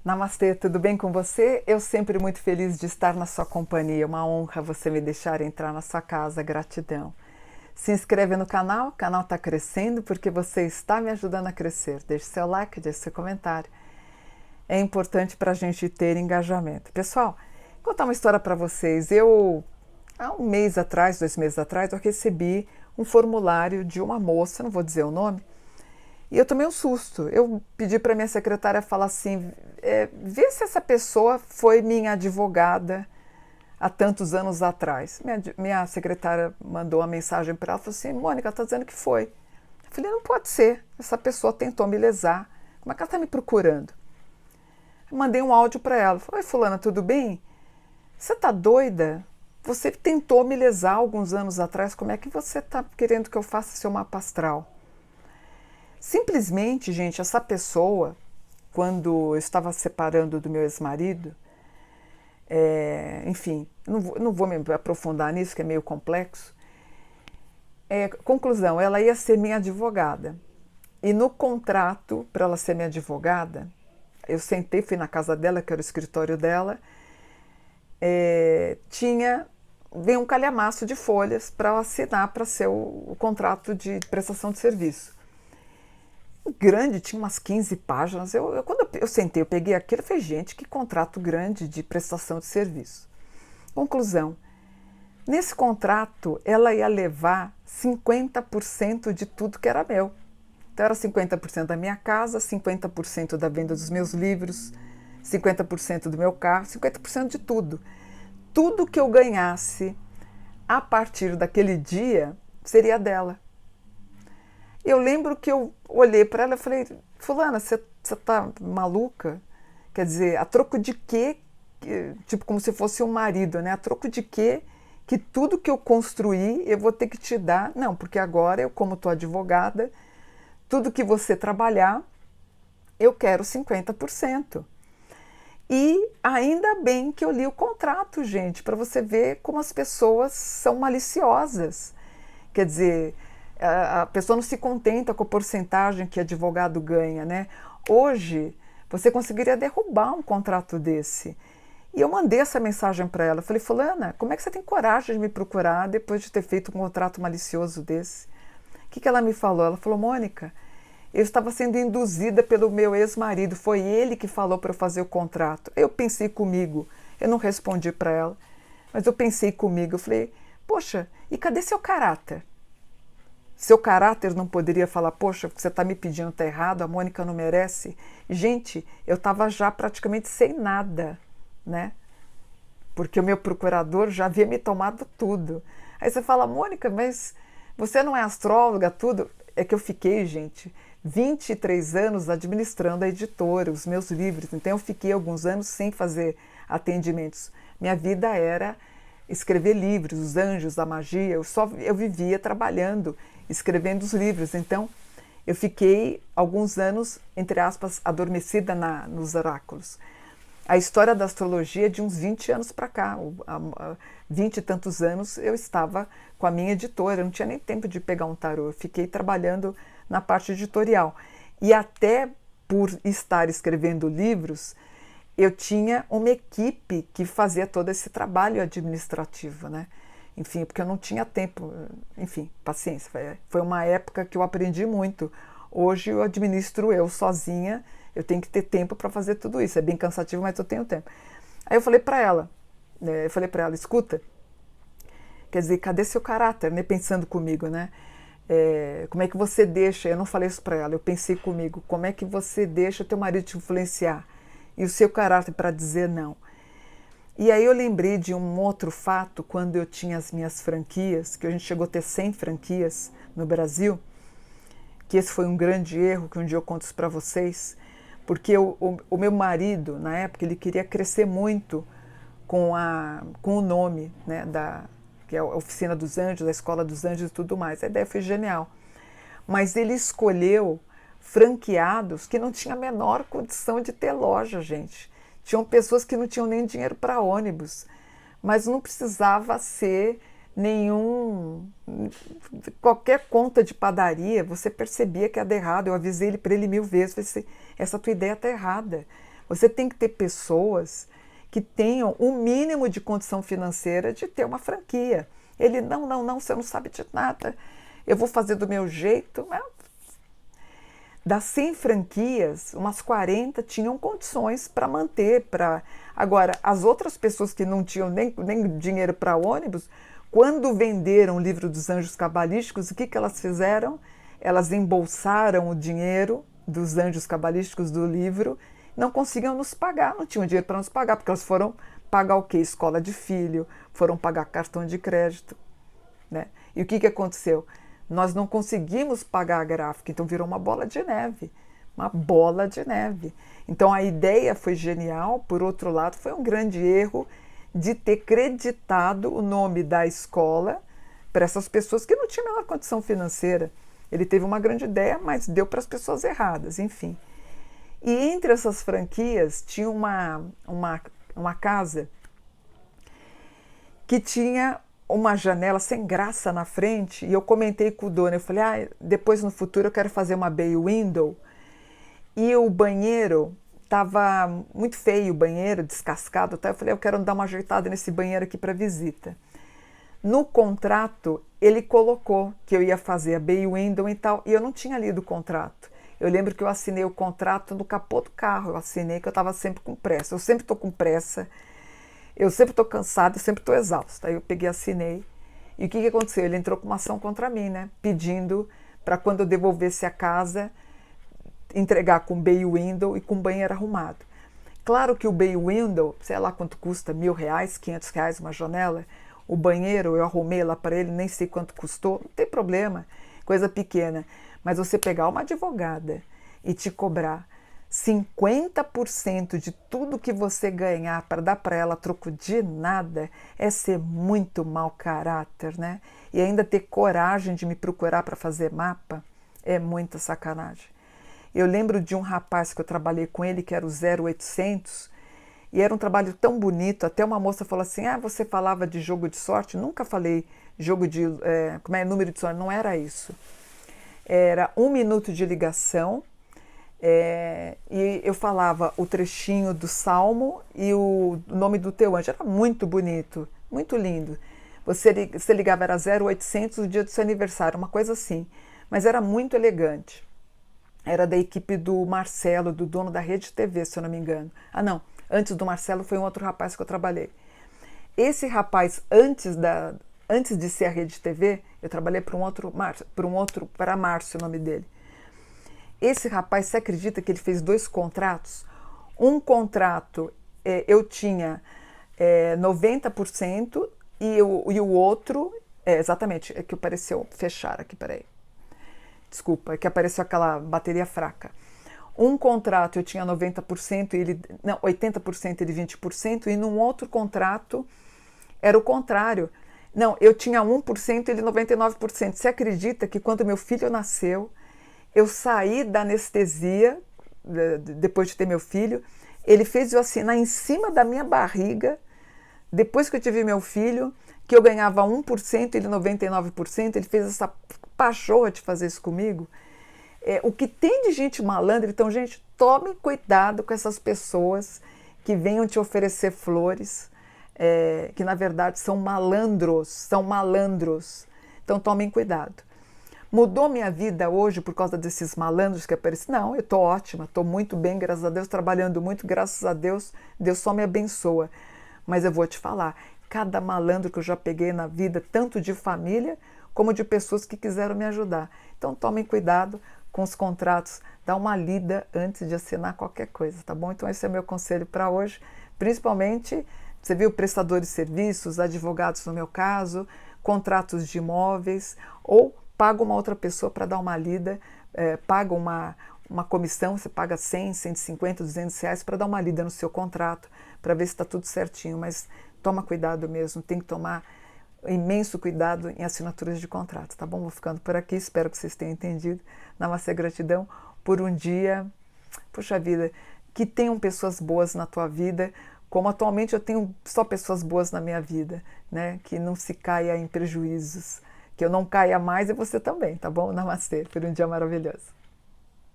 Namastê, tudo bem com você? Eu sempre muito feliz de estar na sua companhia. Uma honra você me deixar entrar na sua casa. Gratidão. Se inscreve no canal, o canal está crescendo porque você está me ajudando a crescer. Deixe seu like, deixe seu comentário. É importante para a gente ter engajamento. Pessoal, vou contar uma história para vocês. Há um mês atrás, 2 meses atrás, eu recebi um formulário de uma moça, não vou dizer o nome, e eu tomei um susto. Eu pedi para minha secretária falar assim, vê se essa pessoa foi minha advogada há tantos anos atrás. Minha secretária mandou uma mensagem para ela, falou assim, Mônica, está dizendo que foi. Eu falei, não pode ser, essa pessoa tentou me lesar. Como é que ela está me procurando? Eu mandei um áudio para ela. Falei, oi fulana, tudo bem? Você está doida? Você tentou me lesar alguns anos atrás, como é que você está querendo que eu faça seu mapa astral? Simplesmente, gente, essa pessoa, quando eu estava separando do meu ex-marido, enfim, não vou me aprofundar nisso, que é meio complexo. Conclusão, ela ia ser minha advogada. E no contrato, para ela ser minha advogada, eu sentei, fui na casa dela, que era o escritório dela, veio um calhamaço de folhas para ela assinar para ser o contrato de prestação de serviço. Grande, tinha umas 15 páginas. Quando eu sentei, eu peguei aquilo e falei, gente, que contrato grande de prestação de serviço. Conclusão, nesse contrato ela ia levar 50% de tudo que era meu. Então era 50% da minha casa, 50% da venda dos meus livros, 50% do meu carro, 50% de tudo. Tudo que eu ganhasse a partir daquele dia seria dela. Eu lembro que eu olhei para ela e falei, fulana, você tá maluca? Quer dizer, a troco de quê? Tipo como se fosse um marido, né? A troco de quê que tudo que eu construí eu vou ter que te dar? Não, porque agora eu, como tua advogada, tudo que você trabalhar, eu quero 50%. E ainda bem que eu li o contrato, gente, para você ver como as pessoas são maliciosas. Quer dizer, a pessoa não se contenta com a porcentagem que advogado ganha, né? Hoje, você conseguiria derrubar um contrato desse. E eu mandei essa mensagem para ela. Falei, fulana, como é que você tem coragem de me procurar depois de ter feito um contrato malicioso desse? O que ela me falou? Ela falou, Mônica, eu estava sendo induzida pelo meu ex-marido. Foi ele que falou para eu fazer o contrato. Eu pensei comigo. Eu não respondi para ela, mas eu pensei comigo. Eu falei, poxa, e cadê seu caráter? Seu caráter não poderia falar, poxa, o que você está me pedindo está errado, a Mônica não merece. Gente, eu estava já praticamente sem nada, né? Porque o meu procurador já havia me tomado tudo. Aí você fala, Mônica, mas você não é astróloga, tudo? É que eu fiquei, gente, 23 anos administrando a editora, os meus livros. Então eu fiquei alguns anos sem fazer atendimentos. Minha vida era escrever livros, os anjos da magia. Eu vivia trabalhando, escrevendo os livros. Então eu fiquei alguns anos, entre aspas, adormecida nos oráculos. A história da astrologia é de uns 20 anos para cá. 20 e tantos anos eu estava com a minha editora, eu não tinha nem tempo de pegar um tarô. Eu fiquei trabalhando na parte editorial. E até por estar escrevendo livros, eu tinha uma equipe que fazia todo esse trabalho administrativo, né? Enfim, porque eu não tinha tempo, enfim, paciência. Foi uma época que eu aprendi muito. Hoje eu administro eu sozinha, eu tenho que ter tempo para fazer tudo isso. É bem cansativo, mas eu tenho tempo. Aí eu falei para ela, escuta, quer dizer, cadê seu caráter, né? Pensando comigo, né? Como é que você deixa, eu não falei isso para ela, eu pensei comigo, como é que você deixa teu marido te influenciar? E o seu caráter para dizer não. E aí eu lembrei de um outro fato, quando eu tinha as minhas franquias, que a gente chegou a ter 100 franquias no Brasil, que esse foi um grande erro, que um dia eu conto isso para vocês, porque o meu marido, na época, ele queria crescer muito com o nome, né, que é a Oficina dos Anjos, a Escola dos Anjos e tudo mais. A ideia foi genial. Mas ele escolheu franqueados que não tinham a menor condição de ter loja, gente. Tinham pessoas que não tinham nem dinheiro para ônibus, mas não precisava ser qualquer conta de padaria, você percebia que era errado. Eu avisei ele para ele 1000 vezes, falei assim, essa tua ideia está errada, Você tem que ter pessoas que tenham o mínimo de condição financeira de ter uma franquia. Ele, não, você não sabe de nada, eu vou fazer do meu jeito. Das 100 franquias, umas 40 tinham condições para manter. Agora, as outras pessoas que não tinham nem dinheiro para ônibus, quando venderam o livro dos Anjos Cabalísticos, o que elas fizeram? Elas embolsaram o dinheiro dos Anjos Cabalísticos do livro, não conseguiam nos pagar, não tinham dinheiro para nos pagar, porque elas foram pagar o quê? Escola de filho, foram pagar cartão de crédito, né? E o que aconteceu? Nós não conseguimos pagar a gráfica, então virou uma bola de neve, uma bola de neve. Então a ideia foi genial, por outro lado foi um grande erro de ter creditado o nome da escola para essas pessoas que não tinham a menor condição financeira. Ele teve uma grande ideia, mas deu para as pessoas erradas, enfim. E entre essas franquias tinha uma casa que tinha uma janela sem graça na frente, e eu comentei com o dono, eu falei, depois no futuro eu quero fazer uma bay window, e o banheiro estava muito feio, o banheiro descascado, tá? Eu falei, eu quero dar uma ajeitada nesse banheiro aqui para visita. No contrato, ele colocou que eu ia fazer a bay window e tal, e eu não tinha lido o contrato. Eu lembro que eu assinei o contrato no capô do carro, eu assinei que eu estava sempre com pressa, eu sempre estou com pressa, eu sempre estou cansada, eu sempre estou exausta. Aí eu peguei e assinei. E o que aconteceu? Ele entrou com uma ação contra mim, né? Pedindo para quando eu devolvesse a casa, entregar com bay window e com banheiro arrumado. Claro que o bay window, sei lá quanto custa, R$1.000, R$500 uma janela. O banheiro eu arrumei lá para ele, nem sei quanto custou, não tem problema, coisa pequena. Mas você pegar uma advogada e te cobrar 50% de tudo que você ganhar para dar para ela a troco de nada, é ser muito mau caráter, né? E ainda ter coragem de me procurar para fazer mapa, é muita sacanagem. Eu lembro de um rapaz que eu trabalhei com ele, que era o 0800, e era um trabalho tão bonito, até uma moça falou assim, você falava de jogo de sorte? Nunca falei jogo de, número de sorte, não era isso. Era 1 minuto de ligação, e eu falava o trechinho do Salmo e o nome do teu anjo. Era muito bonito, muito lindo. Você ligava, era 0800 o dia do seu aniversário, uma coisa assim. Mas era muito elegante. Era da equipe do Marcelo, do dono da Rede TV, se eu não me engano. Não, antes do Marcelo foi um outro rapaz que eu trabalhei. Esse rapaz, antes de ser a Rede TV, eu trabalhei para Márcio, o nome dele. Esse rapaz, você acredita que ele fez 2 contratos? Um contrato eu tinha 90% e o outro, exatamente, é que apareceu, fechar aqui, peraí. Desculpa, é que apareceu aquela bateria fraca. Um contrato eu tinha 90%, 80% e ele 20%, e num outro contrato era o contrário. Não, eu tinha 1% e ele 99%. Você acredita que quando meu filho nasceu, eu saí da anestesia, depois de ter meu filho, ele fez eu assinar em cima da minha barriga, depois que eu tive meu filho, que eu ganhava 1% e ele 99%, ele fez essa pachorra de fazer isso comigo. O que tem de gente malandra, então, gente, tome cuidado com essas pessoas que venham te oferecer flores, que na verdade são malandros. Então tomem cuidado. Mudou minha vida hoje por causa desses malandros que aparecem? Não, eu estou ótima, estou muito bem, graças a Deus, trabalhando muito, graças a Deus, Deus só me abençoa. Mas eu vou te falar, cada malandro que eu já peguei na vida, tanto de família como de pessoas que quiseram me ajudar. Então tomem cuidado com os contratos, dá uma lida antes de assinar qualquer coisa, tá bom? Então esse é o meu conselho para hoje, principalmente, você viu, prestadores de serviços, advogados no meu caso, contratos de imóveis, ou paga uma outra pessoa para dar uma lida, paga uma comissão, você paga 100, 150, 200 reais para dar uma lida no seu contrato, para ver se está tudo certinho, mas toma cuidado mesmo, tem que tomar imenso cuidado em assinaturas de contrato, tá bom? Vou ficando por aqui, espero que vocês tenham entendido. Namastê, gratidão por um dia, puxa vida, que tenham pessoas boas na tua vida, como atualmente eu tenho só pessoas boas na minha vida, né? Que não se caia em prejuízos, que eu não caia mais e você também, tá bom? Namastê, por um dia maravilhoso.